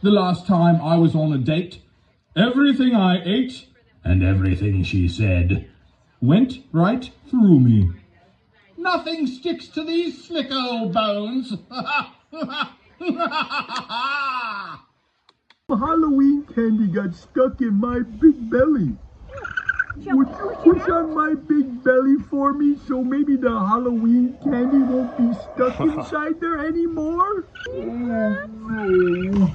The last time I was on a date, everything I ate and everything she said went right through me. Nothing sticks to these slick old bones. Halloween candy got stuck in my big belly. Would you push on my big belly for me so maybe the Halloween candy won't be stuck inside there anymore? Oh no.